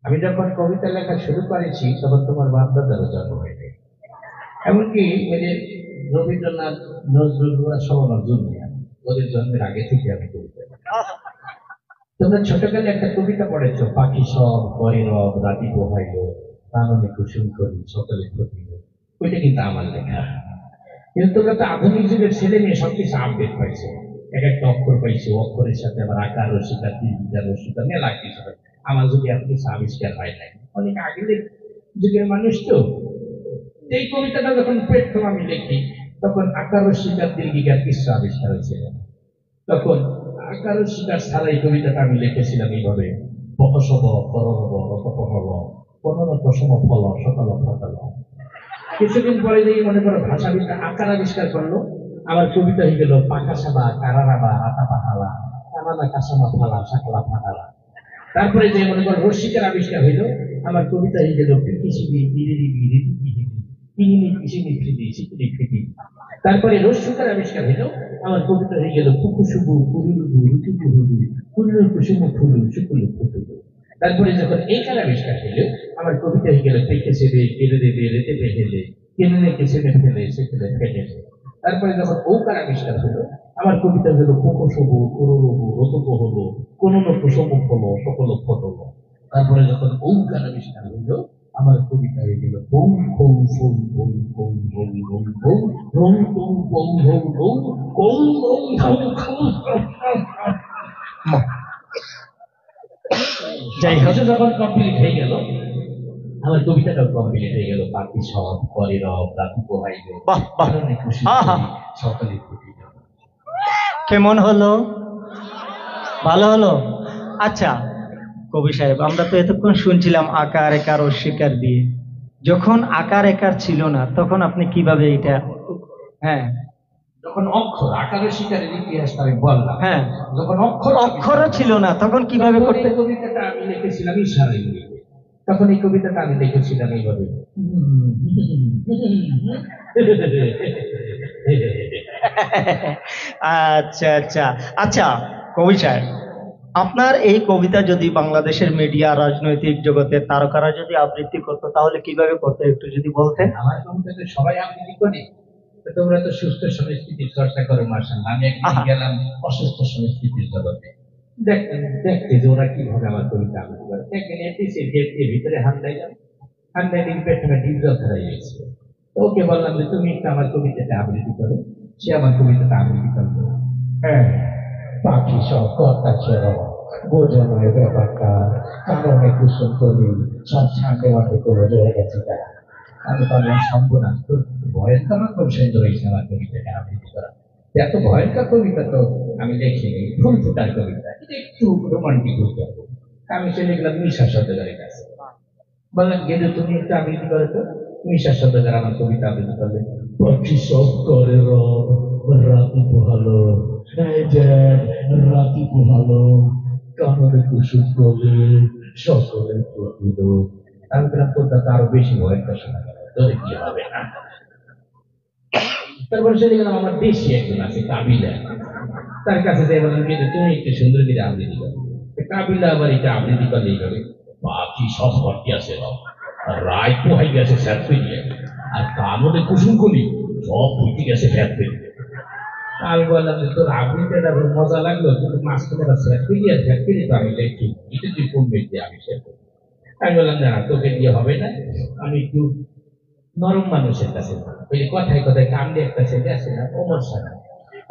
আমি যখন কবিতা লেখা শুরু করেছি তখন তোমার বাপ দাদারও জন্ম হয়নি, এমনকি মানে রবীন্দ্রনাথ, নজরুল সব আমার জন্ম, ওদের জন্মের আগে থেকে আমি কবিতা লিখি। তোমরা ছোটকালে একটা কবিতা পড়েছো, পাখি সব করে রব রাতি পোহাইল, কাননে কুসুম করি সকলে ঘটিল, ওইটা কিন্তু আমার লেখা। কিন্তু তোমরা তো আধুনিক যুগের ছেলে মেয়ে সবকিছু আপডেট পাইছো, এক একটা অক্ষর পাইছো, অক্ষরের সাথে আবার আকার রসিকার দীর্ঘিকার রসিকার মেলা কিছু হয়। আমার যদি এত কিছু আবিষ্কার হয় নাই, অনেক আগের যুগের মানুষ তো। এই কবিতাটা যখন প্রথম আমি লিখি তখন আকার রসিকার দীর্ঘিকার কিছু আবিষ্কার হয়েছিল। তখন আকার রসিকার ছাড়া এই কবিতাটা আমি লিখেছিলাম এইভাবে, পকসব করব রতপহল পনরত সম ফল সকল ফল। কিছুদিন পরে যে মনে করো ভাষাবিদরা আকার আবিষ্কার করলো, আমার কবিতা হয়ে গেল পাকাসাবা কারারাবা আতা পাহালা কানালা কাসামা ফালা সাকালা ফাটালা। তারপরে যে মনে করো রসিকার আবিষ্কার হইলো, আমার কবিতা হয়ে গেল পিকিসিবি বিরিরি বিরিরি বিরিরি পিনিনি পিসিনি ফিদি সিকিরি ফিদি। তারপরে রস্যকার আবিষ্কার হইলো, আমার কবিতা হয়ে গেল কুকুসুবু কুরুলুবু রুটুবু হুলু কুল্লু কুসুমু ফুলু শুকুলু ফুটুলু। তারপরে যখন এইকার আবিষ্কার হইলো, আমার কবিতা হয়ে গেল পেকেছে রে কেড়ে দেবে রেতে পেহেলে কেনে রেখে ছেলে ফেলে সেখানে ফেলে। তারপরে যখন ঔকার আবিষ্কার হলো, আমার কবিতা হলো কোকোসবু কুরুলুবু রতপ হলো কোন কুসুম হলো সকল ফটলো। তারপরে যখন ঔকার আবিষ্কার হইলো, আমার কবিতা হয়ে গেল বৌ খৌ সৌ বৌ কৌ বৌ বৌ বৌ রৌ কৌ বৌ বৌ বৌ কৌ বৌ ধাউ খাউ। যাই হোক, যখন কমপ্লিট হয়ে গেল, আমার কবিতাটাও কমপ্লিট হয়ে গেল, পাখি সব করে রব রাতি পোহাইল কারণে খুশি সকালে ফুটিল। কেমন হলো? ভালো হলো? আচ্ছা কবি সাহেব, আমরা তো এতক্ষণ শুনছিলাম আকার একার অস্বীকার দিয়ে। যখন আকার একার ছিল না তখন আপনি কিভাবে এটা? হ্যাঁ, যখন অক্ষর আকারের শিকারের ইতিহাসটা আমি বললাম, হ্যাঁ, যখন অক্ষরও ছিল না তখন কিভাবে করতে? কবিতাটা আমি লিখেছিলাম ইশারায়, তখন এই কবিতাটা আমি লিখেছিলাম এইভাবে। আচ্ছা আচ্ছা আচ্ছা কবি সাহেব, আপনার এই কবিতা যদি বাংলাদেশের মিডিয়া রাজনৈতিক জগতে তারকারা যদি আবৃত্তি করতো তাহলে কিভাবে করতো একটু যদি বলতেন। আমার কবিতাতে সবাই আবৃত্তি করে, তোমরা তো সুস্থ সংস্কৃতির চর্চা করো মাশাআল্লাহ, আমি একদিন গেলাম অসুস্থ সংস্কৃতির জগতে, দেখতে যে ওরা কিভাবে আমার কবিতা আবৃত্তি করে। একদিন এর ভিতরে হাত দিলাম, হাত দিয়ে পেছনে ডিপজল ধরাই গেছিল। ওকে বললাম যে তুমি একটু আমার কবিতাটা আবৃত্তি করো। সে আমার কবিতাটা আবৃত্তি করলো। হ্যাঁ, পাখি সব কথা ছিল বোঝানো ব্যাপারটা কারণে কুসুম করি সব ছাঁকে মাঠে করে রয়ে গেছে তারা। আমি বললাম সম্ভব তো ভয়ঙ্কর রকম সুন্দর হয়েছে আমার কবিতাটা আবৃত্তি করা। এত ভয়ঙ্কর কবিতা তো আমি দেখিনি, ফুল ফুটার কবিতা, এটা একটু রোমান্টিক হতে হবে। আমি চলে গেলাম মিশা সদাগরের কাছে, বললাম গেলে তুমি একটু আবৃত্তি করো তো। মিশা সদাগর আমার কবিতা আবৃত্তি করলে, পাখি সব করে রাতি পোহালো রাতি পোহালো কাননে কুসুম করে সকলে প্রতিল। আমি বললাম তোরটা তো আরো বেশি ভয়ঙ্কর শোনা গেল, তোরে কি হবে না। তারপরে চলে গেলাম আমার দেশি একজন আছে কাবিলা, তার কাছে যাই বললাম কিন্তু তুমি একটু সুন্দর করে আবৃত্তি করো। কাবিলা আবার এটা আবৃত্তি করলে এইভাবে, পাখি সব ভর্তি আছে রায় পোহাই গেছে স্যার ফিরিয়ে, আর কাননে কুসুম করি সব ফুটি গেছে ফ্যাট ফিরিয়ে। আমি বললাম যে তোর আবৃত্তিটা মজা লাগলো, কিন্তু মাঝখানে ফ্যাক্টরি তো আমি দেখি এটা তুই কোন ব্যক্তি আবিষ্কার করবি। আমি বললাম না তোকে দিয়ে হবে না, আমি একটু নরম মানুষের কাছে, ওই যে কথায় কথায় কামড়ে একটা ছেলে আছে না ওমর সাহেব,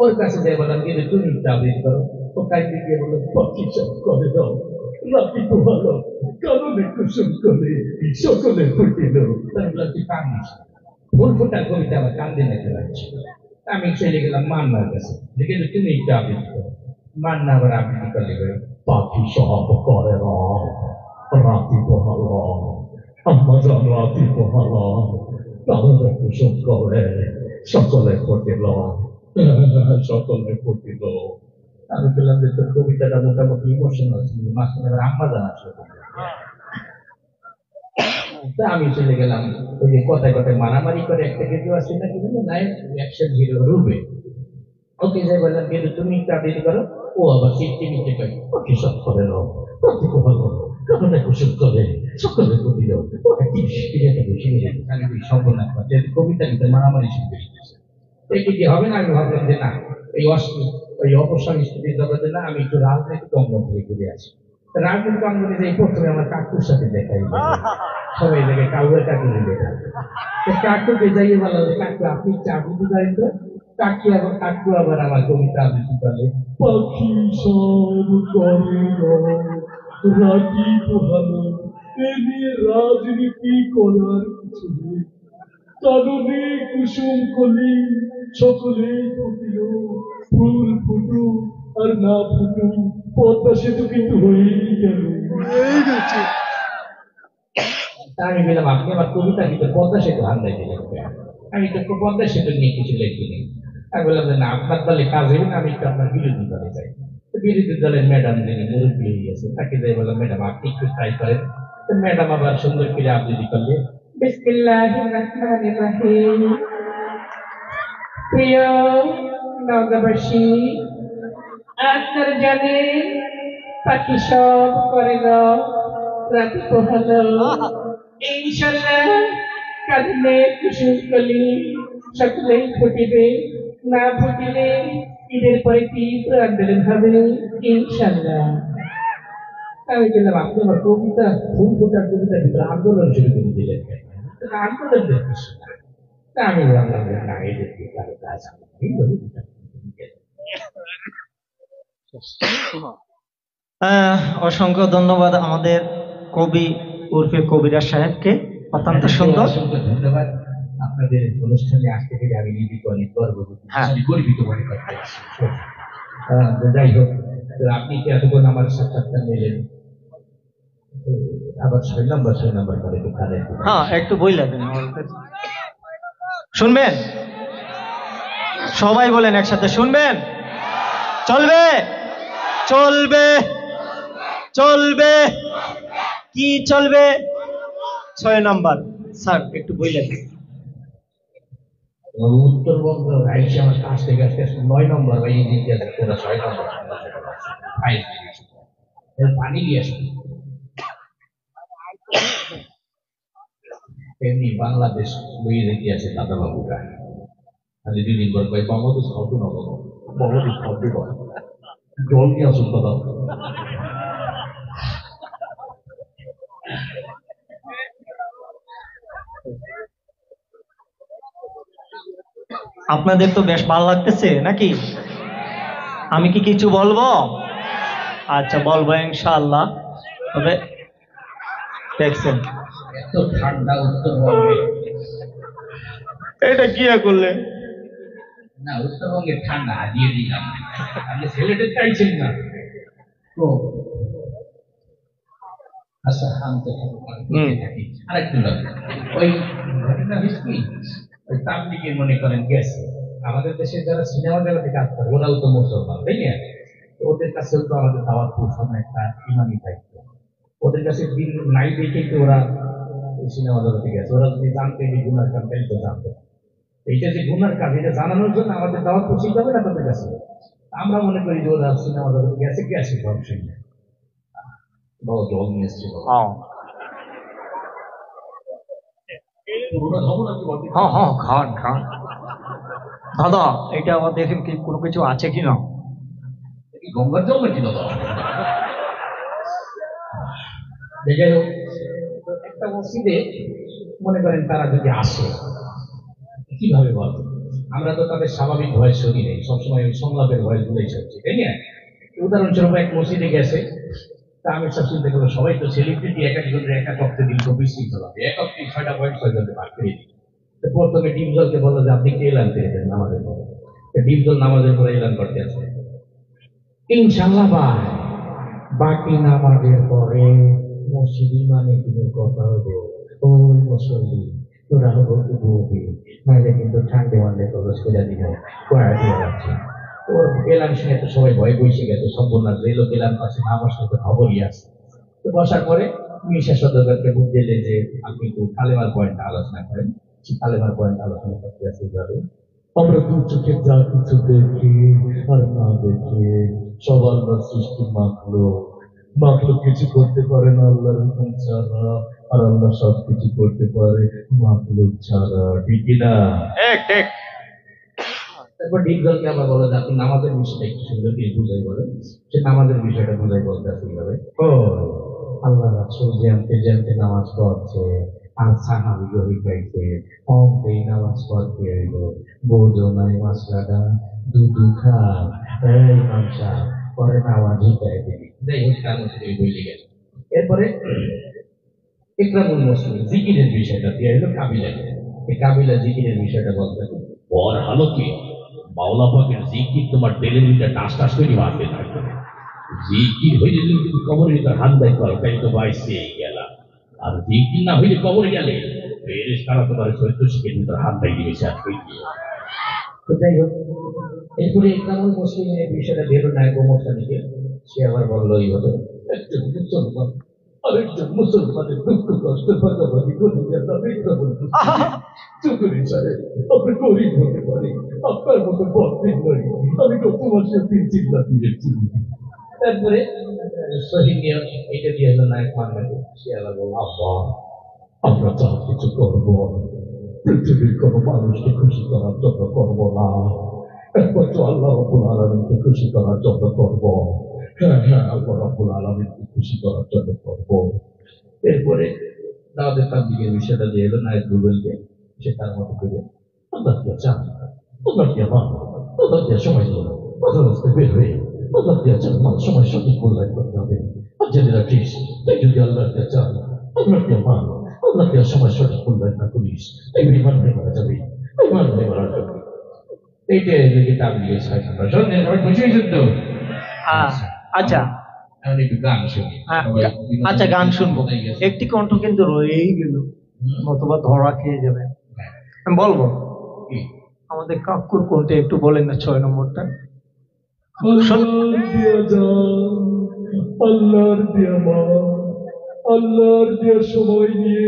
ওর কাছে যাই বললাম কিন্তু তুমি একটু আবৃত্তি করো। ও কাইতে গিয়ে বললো পক্ষী সব করে দাও রাতি তো ভালো কারণে কুসুম করে সকলে ফুটিল। তাই বললাম তুই কান্দিস, ফুল ফুটার কবিতা আমার কান্দে নাকি লাগছে। আমি চলে গেলাম মান্নার কাছে, দেখে তুমি একটু আবৃত্তি করো। মান্না আবার আবৃত্তি করলে পাখি সব করে রাতি পোহাল আমাজন রাতি পোহাল কারণে কুসুম করে সকলে ফুটিল সকলে ফুটিল। আমি বললাম যে তোর কবিতাটা মোটামুটি ইমোশনাল ছিল, মাঝখানে আম্মা জানা আসলো। আমি চলে গেলাম ওই যে কথায় কথায় মারামারি করে একটা ভিডিও আছে না কিন্তু নায়ক অ্যাকশন হিরো রুবে, ওকে যাই বললাম কিন্তু তুমি একটু আবৃত্তি করো। ও আবার সিটকে নিতে পারি কি সব করে প্রতিকূল কখনো কুসুম করে সকলে কবি দাও আমি সম্পূর্ণ কবিতা লিখতে মারামারি শুরু করে দিয়েছে। এই কি হবে না? আমি ভাবলাম যে না, এই ওই অপস্বামী স্ত্রীর জগতে না, আমি একটু রাজনৈতিক অঙ্গন থেকে ঘুরে আসি। রাজনৈতিক অঙ্গনে যে প্রথমে আমার কাকুর সাথে দেখাই, সবাই দেখে কাউরে কাকু দেখা, কাকুকে যাইয়ে বলা হলো, কাকু আপনি চাকরি দিতে তো। কাকু আবার আমার কবিতা আবৃত্তি করে, পাখি সব করে রাতি পোহানো, এ নিয়ে রাজনীতি করার কিছু নেই। কাননে কুসুম কলি সকলে ফুটিল, ফুল ফুটু আর না ফুটু পদ্মা সেতু কিন্তু হয়েই গেল। আমি বললাম আপনি আমার কবিতা কিন্তু পদ্মা সেতু হান্দাই দিলেন, আমি তো পদ্মা সেতু নিয়ে কিছু লিখিনি। আমি বললাম যে না, আপনার দলে কাজ হইবে না, আমি একটু আপনার বিরোধী দলে যাই। বিরোধী দলের ম্যাডাম যিনি মুরব্বী হয়ে গেছে, তাকে যাই বললাম ম্যাডাম আপনি একটু ট্রাই করেন। তো ম্যাডাম আবার সুন্দর করে আবৃত্তি করলে, বিসমিল্লাহির রহমানির রহিম। প্রিয় নগরবাসী, আপনারা জানেন পাখি সব করে না রাতে পোহালো, ইনশাল্লাহ কাঁদলে কুসুম কলি সকলেই ফুটিবে, না ফুটিলে ঈদের পরে তীব্র আন্দোলন হবে ইনশাল্লাহ। আমি বললাম আপনি আমার কবিতা ফুল ফোটার কবিতার ভিতরে আন্দোলন শুরু করে দিলেন, আন্দোলন দেখতেছি না। তা আমি বললাম যে না, এই দেখি কারো কাজ অসংখ্য ধন্যবাদ আমাদের কবি উর্ফে কবিরাজ সাহেবকে, অত্যন্ত সুন্দর। অসংখ্য ধন্যবাদ। আপনাদের অনুষ্ঠানে আসতে পেরে আমি নিজেকে অনেক গর্বিত মনে করতে পারছি। যাই হোক, আপনি কি এতক্ষণ আমার সাক্ষাৎকার নিলেন, আবার 6 নম্বর করে হ্যাঁ একটু বইলা দেন, শুনবেন সবাই, বলেন একসাথে, শুনবেন? চলবে চলবে চলবে কি চলবে? 6 নম্বর স্যার একটু বইলা দেন। উত্তরবঙ্গ আইসি আমার কাছ থেকে আজকে 9 নম্বর বা এই দিকে আছে, পুরো 6 নম্বর পানি নিয়ে আসবে। এমনি বাংলাদেশ বইয়ে দেখে আছে দাদা বাবুরা, আজ 2 দিন পর কয় বাংলাদেশ খাওয়া না, বাংলাদেশ খাওয়াতে পারে জল নিয়ে আসুন দাদা। আপনাদের তো বেশ ভালো লাগতেছে নাকি? আমি কি কিছু বলবো? আচ্ছা বলবো ইনশাআল্লাহ। তবে দেখছেন এত ঠান্ডা উত্তরবঙ্গে, এটা কি করলে না উত্তরবঙ্গে ঠান্ডা দিয়ে দিলাম, আপনি ছেলেটা চাইছেন না তো। আচ্ছা থাকি আরেকটু লাগবে। ওই ঘটনা হয়েছে, ওই তাবলিগে মনে করেন গেছে, আমাদের দেশে যারা সিনেমা জগতে কাজ করে ওরাও তো মুসলমান, তাই না? ওদের কাছেও তো আমাদের দাওয়াত পৌঁছানো একটা ইমানি দায়িত্ব। ওদের কাছে দিন নাই দেখে তো ওরা সিনেমা জগতে গেছে, ওরা যদি জানতে যে গুনার কাজ তাই তো জানতো। এইটা যে গুনার কাজ, এটা জানানোর জন্য আমাদের দাওয়াত পৌঁছে যাবে না তাদের কাছে। আমরা মনে করি যে ওরা সিনেমা জগতে গেছে গেছে সমস্যা নেই, বাবা জল নিয়ে এসেছিল। খান খান দাদা, এটা আবার দেখেন কি কোনো কিছু আছে কিনা, গঙ্গার জল নাকি দাদা? যাই হোক, একটা মসজিদে মনে করেন তারা যদি আসে কিভাবে বল, আমরা তো তাদের স্বাভাবিক ভয়েস শুনি নেই, সবসময় ওই সংলাপের ভয়েস গুলোই শুনছি, তাই না? উদাহরণস্বরূপ এক মসজিদে গেছে, তা আমি সব চিন্তা করবো সবাই তো সেলিব্রিটি, এক একজনের এক এক অর্থে দিন তো বিশৃঙ্খলা হবে, এক অর্থে 6টা পয়েন্ট 6 জনকে ভাগ করে দিই। প্রথমে ডিম জলকে বলো যে আপনি কে এলান করে দেন নামাজের পরে, ডিম জল নামাজের পরে এলান করতে আছে ইনশাল্লাহ ভাই, বাকি নামাজের পরে মসজিদ ইমানে কিন্তু কথা হলো, ওই মুসল্লি তোরা হবো বলবি, নাহলে কিন্তু ঠান্ডে মান্ডে প্রবেশ করে দিবে কয়া দিয়ে যাচ্ছে। ওর এলান শুনে তো সবাই ভয় বসে গেছে, সম্পূর্ণ যে লোক এলান আছে আমার সাথে খবরই আছে। তো বসার পরে মিশা সদরকে বুঝ দিলে যে আপনি একটু কালেমার পয়েন্ট আলোচনা করেন। কালেমার পয়েন্ট আলোচনা করতে আছে এইভাবে, আমরা দু চোখে যা কিছু দেখি আর না দেখি সব আল্লাহর সৃষ্টি মাখলো, মাখলুক কিছু করতে পারে না আল্লাহর হুকুম ছাড়া, আর আল্লাহ সব কিছু করতে পারে মাখলুক ছাড়া, ঠিক না? ঠিক। তারপর ডিপজলকে আবার বলো যে আপনি নামাজের বিষয়টা একটু সুন্দর করে বুঝাই বলেন। সে নামাজের বিষয়টা বুঝাই বলতে আসলে কিভাবে, ও আল্লাহ রাসূল জানতে জানতে নামাজ পড়ছে, আর সাহাবী গরি গাইছে, অমতেই নামাজ পড়তে হইল, বোঝো নাই মাসলাটা, দুধু খা, এই মাংসা পরে নামাজই গাই দিবি। যাই হোক, তার মধ্যে এই বইলে গেছে। এরপরে ইকরামুল মুসলিম জিকিরের বিষয়টা দিয়ে হলো কাবিলা। এই কাবিলা জিকিরের বিষয়টা বলতে ওর হলো কি, মাওলা পাকের জিকির তোমার দিলের ভিতরে টাস টাস করে বাঁচতে থাকবে। জিকির হইলে যদি তুমি কবরের ভিতরে হাত দেয় করো, তাই তো বাইসে গেলা। আর জিকির না হইলে কবরে গেলে ফেরেশতারা তোমার চৈত্র শিখের ভিতরে হাত দেয় দিবে, শেষ হয়ে গিয়ে। তো যাই হোক, এরপরে ইকরামুল মুসলিমের এই বিষয়টা বেরো নাই গোমস্তানিকে, সে আবার বললো এইভাবে, একজন মুসলমান আরেকজন মুসলমানের দুঃখ কষ্ট ভাগাভাগি করে দেওয়া যাবে ইকরামুল মুসলিম। চৌধুরী সাহেব, আপনি গরিব হতে পারি, আপনার মতো বদদিন নই, আমি গত মাসে 3 চিল্লা দিয়েছি। তারপরে সহিনিয়া এটা দিয়ে হলো নায়ক মান্নাকে, সে আবার বলল আব্বা আমরা যা কিছু করবো পৃথিবীর কোনো মানুষকে খুশি করার জন্য করবো না, একমাত্র আল্লাহ রাব্বুল আলামিনকে খুশি করার জন্য করবো। হ্যাঁ হ্যাঁ, আল্লাহ রাব্বুল আলামিনকে খুশি করার জন্য করবো। এরপরে দাওয়াতের তাবলীগের বিষয়টা দিয়ে এলো নায়ক রুবেলকে, সে তার মতো করে আল্লাহ দিয়া চান, আল্লাহ দিয়া মান, আল্লাহ দিয়া সময় দিল, আল্লাহ রাস্তায় বের হয়ে আল্লাহ দিয়া চান, মান সময় সঠিক মূল্যায়ন করতে হবে। আর জেনে রাখিস, তুই যদি আল্লাহ দিয়া চান, আল্লাহ দিয়া মান, আল্লাহ দিয়া সময় সঠিক মূল্যায়ন না করিস, এই বিমান হয়ে মারা যাবে, বিমান হয়ে মারা যাবে। এইটা এদিকে তাবলীগের ছয় নম্বর। শোনেন, সবাই খুশি হয়েছেন তো? আচ্ছা, এখন একটু গান শুনি। হ্যাঁ, সবাই আচ্ছা গান শুনবো। একটি কণ্ঠ কিন্তু রয়েই গেল, নতুবা ধরা খেয়ে যাবে। আমি বলবো, কি? আমাদের কাকুর কোনটা একটু বলেন না, 6 নম্বরটা। আল্লাহর দিয়া জান, আল্লাহর দিয়া মান, আল্লাহর দিয়া সময় নিয়ে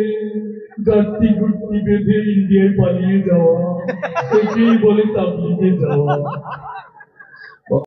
গাঁটটি গুট্টি বেঁধে ইন্ডিয়ায় পালিয়ে যাওয়া, একেই বলে তাবলীগে যাওয়া।